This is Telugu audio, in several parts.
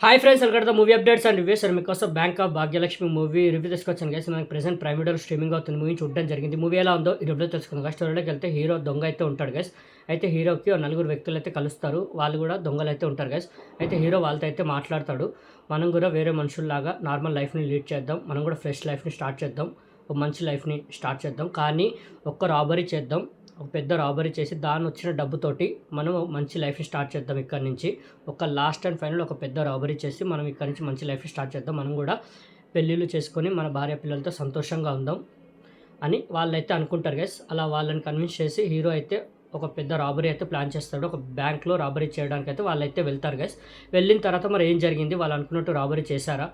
Hi friends, welcome to movie updates and reviews. మీకోసం bank of Bhagyalakshmi movie review తీసుకొచ్చాను గైస్. మనకి ప్రెసెంట్ ప్రైమ్ వీడియోలో స్ట్రీమింగ్ అవుతుంది. మూవీ చూడడం జరిగింది. మూవీ ఎలా ఉందో ఈ రివ్యూలో తెలుసుకుందాం. స్టోరీలోకి వెళ్తే హీరో దొంగ అయితే ఉంటాడు గైస్. అయితే హీరోకి నలుగురు వ్యక్తులు అయితే కలుస్తారు. వాళ్ళు కూడా దొంగలు అయితే ఉంటారు గైస్. అయితే హీరో వాళ్ళతో అయితే మాట్లాడతాడు. మనం కూడా వేరే మనుషుల్లాగా నార్మల్ లైఫ్ని లీడ్ చేద్దాం, మనం కూడా ఫ్రెష్ లైఫ్ని స్టార్ట్ చేద్దాం, ఒక మంచి లైఫ్ని స్టార్ట్ చేద్దాం, కానీ ఒక్క రాబరీ చేద్దాం, ఒక పెద్ద రాబరీ చేసి దాని వచ్చిన డబ్బుతోటి మనం మంచి లైఫ్ని స్టార్ట్ చేద్దాం. ఇక్కడ నుంచి ఒక లాస్ట్ అండ్ ఫైనల్ ఒక పెద్ద రాబరీ చేసి మనం ఇక్కడ నుంచి మంచి లైఫ్ని స్టార్ట్ చేద్దాం, మనం కూడా పెళ్ళిళ్ళు చేసుకొని మన భార్య పిల్లలతో సంతోషంగా ఉందాం అని వాళ్ళైతే అనుకుంటారు గైస్. అలా వాళ్ళని కన్విన్స్ చేసి హీరో అయితే ఒక పెద్ద రాబరీ అయితే ప్లాన్ చేస్తాడు. ఒక బ్యాంక్లో రాబరీ చేయడానికి అయితే వాళ్ళైతే వెళ్తారు గైస్. వెళ్ళిన తర్వాత మరి ఏం జరిగింది, వాళ్ళు అనుకున్నట్టు రాబరీ చేశారా,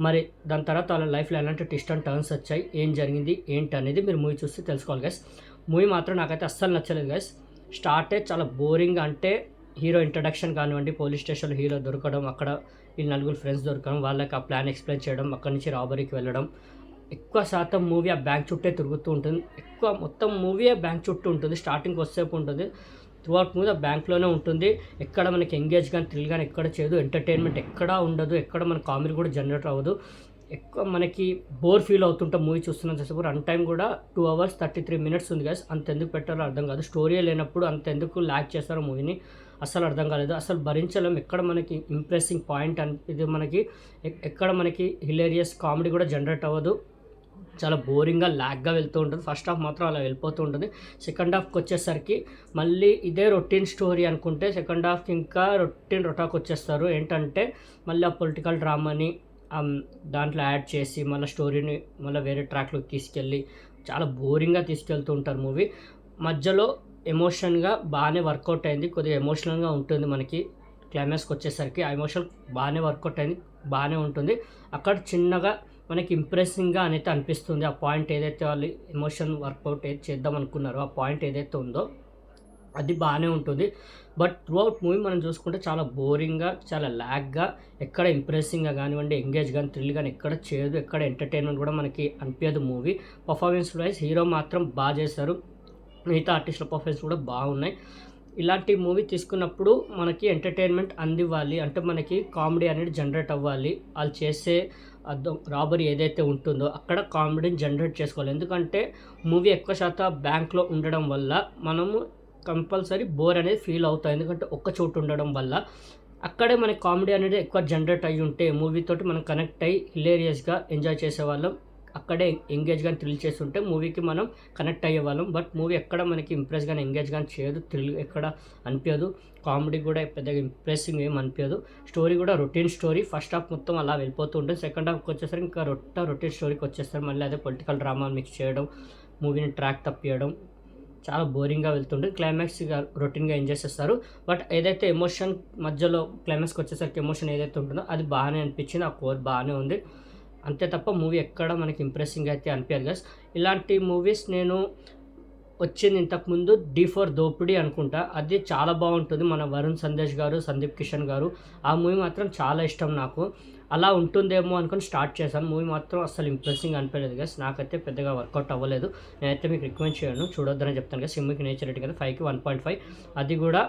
మరి దాని తర్వాత వాళ్ళ లైఫ్లో ఎలాంటి ట్విస్ట్ అండ్ టర్న్స్ వచ్చాయి, ఏం జరిగింది ఏంటి అనేది మీరు మూవీ చూస్తే తెలుసుకోవాలి గైస్. మూవీ మాత్రం నాకైతే అస్సలు నచ్చలేదు గైస్. స్టార్టే చాలా బోరింగ్, అంటే హీరో ఇంట్రడక్షన్ కానివ్వండి, పోలీస్ స్టేషన్లో హీరో దొరకడం, అక్కడ వీళ్ళు నలుగురు ఫ్రెండ్స్ దొరకడం, వాళ్ళకి ఆ ప్లాన్ ఎక్స్ప్లెయిన్ చేయడం, అక్కడి నుంచి రాబరీకి వెళ్ళడం, ఎక్కువ శాతం మూవీ ఆ బ్యాంక్ చుట్టే తిరుగుతూ ఉంటుంది. ఎక్కువ మొత్తం మూవీ ఆ బ్యాంక్ చుట్టూ ఉంటుంది. స్టార్టింగ్ వచ్చేపు ఉంటుంది, త్రూ అవుట్ మూవీ ఆ బ్యాంక్లోనే ఉంటుంది. ఎక్కడ మనకి ఎంగేజ్ కానీ థ్రిల్ కానీ ఎక్కడ చేయదు, ఎంటర్టైన్మెంట్ ఎక్కడా ఉండదు, ఎక్కడ మన కామెడీ కూడా జనరేట్ అవ్వదు. ఎక్కువ మనకి బోర్ ఫీల్ అవుతుంటాం మూవీ చూస్తున్నాం చేసేపు. రన్ టైం కూడా 2 hours 33 minutes ఉంది గైస్. అంత ఎందుకు పెట్టారో అర్థం కాదు. స్టోరీ లేనప్పుడు అంత ఎందుకు ల్యాక్ చేస్తారో మూవీని అస్సలు అర్థం కాలేదు. అసలు భరించలేం. ఎక్కడ మనకి ఇంప్రెసింగ్ పాయింట్ ఇది మనకి ఎక్కడ మనకి హిలేరియస్ కామెడీ కూడా జనరేట్ అవ్వదు. చాలా బోరింగ్గా ల్యాగ్గా వెళ్తూ ఉంటుంది. ఫస్ట్ హాఫ్ మాత్రం అలా వెళ్ళిపోతూ ఉంటుంది. సెకండ్ హాఫ్కి వచ్చేసరికి మళ్ళీ ఇదే రొటీన్ స్టోరీ అనుకుంటే సెకండ్ హాఫ్కి ఇంకా రొటాక్ వచ్చేస్తారు. ఏంటంటే మళ్ళీ ఆ పొలిటికల్ డ్రామాని దాంట్లో యాడ్ చేసి మళ్ళీ స్టోరీని మళ్ళీ వేరే ట్రాక్లోకి తీసుకెళ్ళి చాలా బోరింగ్గా తీసుకెళ్తూ ఉంటారు మూవీ. మధ్యలో ఎమోషన్గా బాగానే వర్కౌట్ అయింది, కొద్దిగా ఎమోషనల్గా ఉంటుంది. మనకి క్లైమాక్స్కి వచ్చేసరికి ఆ ఎమోషన్ బాగానే వర్కౌట్ అయింది, బాగానే ఉంటుంది. అక్కడ చిన్నగా మనకి ఇంప్రెసింగ్గా అనేది అనిపిస్తుంది. ఆ పాయింట్ ఏదైతే వాళ్ళు ఎమోషన్ వర్కౌట్ చేద్దాం అనుకున్నారో ఆ పాయింట్ ఏదైతే ఉందో అది బాగానే ఉంటుంది. బట్ త్రూ అవుట్ మూవీ మనం చూసుకుంటే చాలా బోరింగ్గా, చాలా ల్యాగ్గా, ఎక్కడ ఇంప్రెసింగ్గా కానివ్వండి, ఎంగేజ్ కానీ థ్రిల్ కానీ ఎక్కడ చేయదు, ఎక్కడ ఎంటర్టైన్మెంట్ కూడా మనకి అనిపించదు మూవీ. పర్ఫార్మెన్స్ వైజ్ హీరో మాత్రం బాగా చేశారు, మిగతా ఆర్టిస్టుల పర్ఫార్మెన్స్ కూడా బాగున్నాయి. ఇలాంటి మూవీ తీసుకున్నప్పుడు మనకి ఎంటర్టైన్మెంట్ అందివ్వాలి, అంటే మనకి కామెడీ అనేది జనరేట్ అవ్వాలి. వాళ్ళు చేసే రాబరీ ఏదైతే ఉంటుందో అక్కడ కామెడీని జనరేట్ చేసుకోవాలి. ఎందుకంటే మూవీ ఎక్కువ శాతం బ్యాంక్లో ఉండడం వల్ల మనము కంపల్సరీ బోర్ అనేది ఫీల్ అవుతాం. ఎందుకంటే ఒక్క చోటు ఉండడం వల్ల అక్కడే మనకి కామెడీ అనేది ఎక్కువ జనరేట్ అయ్యి ఉంటే మూవీతోటి మనం కనెక్ట్ అయ్యి హిలేరియస్గా ఎంజాయ్ చేసేవాళ్ళం, అక్కడే ఎంగేజ్ కానీ థ్రిల్ చేస్తుంటే మూవీకి మనం కనెక్ట్ అయ్యేవాళ్ళం. బట్ మూవీ ఎక్కడ మనకి ఇంప్రెస్ కానీ ఎంగేజ్ కానీ చేయదు, థ్రిల్ ఎక్కడ అనిపించదు, కామెడీ కూడా పెద్దగా ఇంప్రెసింగ్ ఏం అనిపించదు. స్టోరీ కూడా రొటీన్ స్టోరీ. ఫస్ట్ హాఫ్ మొత్తం అలా వెళ్ళిపోతూ ఉంటుంది. సెకండ్ హాఫ్కి వచ్చేసరికి ఇంకా రొటీన్ స్టోరీకి వచ్చేస్తారు. మళ్ళీ అదే పొలిటికల్ డ్రామా మిక్స్ చేయడం, మూవీని ట్రాక్ తప్పియడం, చాలా బోరింగ్గా వెళ్తుంటుంది. క్లైమాక్స్ రొటీన్గా ఎంజాయ్ చేస్తారు. బట్ ఏదైతే ఎమోషన్ మధ్యలో క్లైమాక్స్కి వచ్చేసరికి ఎమోషన్ ఏదైతే ఉంటుందో అది బాగానే అనిపించింది, ఆ కోర్ బాగానే ఉంది. అంతే తప్ప మూవీ ఎక్కడ మనకి ఇంప్రెసింగ్ అయితే అనిపించదు గైస్. ఇలాంటి మూవీస్ నేను వచ్చింది ఇంతకుముందు D4 దోపిడీ అనుకుంటా, అది చాలా బాగుంటుంది. మన వరుణ్ సందేశ్ గారు, సందీప్ కిషన్ గారు, ఆ మూవీ మాత్రం చాలా ఇష్టం నాకు. అలా ఉంటుందేమో అనుకుని స్టార్ట్ చేశాను. మూవీ మాత్రం అసలు ఇంప్రెసింగ్ అనిపించలేదు గైస్. నాకైతే పెద్దగా వర్కౌట్ అవ్వలేదు. నేనైతే మీకు రికమెండ్ చేయను, చూడొద్దని చెప్తాను గైస్. సిమ్కి నేచర్ రేటింగ్ కదా 5కి 1.5. అది కూడా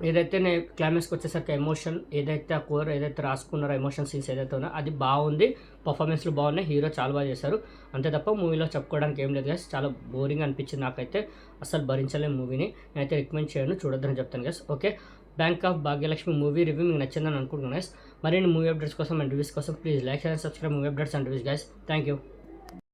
ఏదైతే నేను క్లైమాక్స్కి వచ్చేసరికి ఎమోషన్ ఏదైతే ఆ కోర్ ఏదైతే రాసుకున్నారో ఎమోషన్ సీన్స్ ఏదైతే ఉన్నా అది బాగుంది. పర్ఫార్మెన్స్లు బాగున్నాయి, హీరో చాలా బాగా చేశారు. అంతే తప్ప మూవీలో చెప్పుకోవడానికి ఏం లేదు గైస్. చాలా బోరింగ్ అనిపించింది నాకైతే, అసలు భరించలేము మూవీని. నేనైతే రికమెండ్ చేయను, చూడొద్దని చెప్తాను guys. Okay, bank of Bhagyalakshmi movie review మీకు నచ్చిందని అనుకుంటున్నాను గైస్. మరిన్ని మూవీ అప్డేట్స్ కోసం అండ్ రివ్యూస్ కోసం please like and subscribe movie updates and reviews guys. Thank you.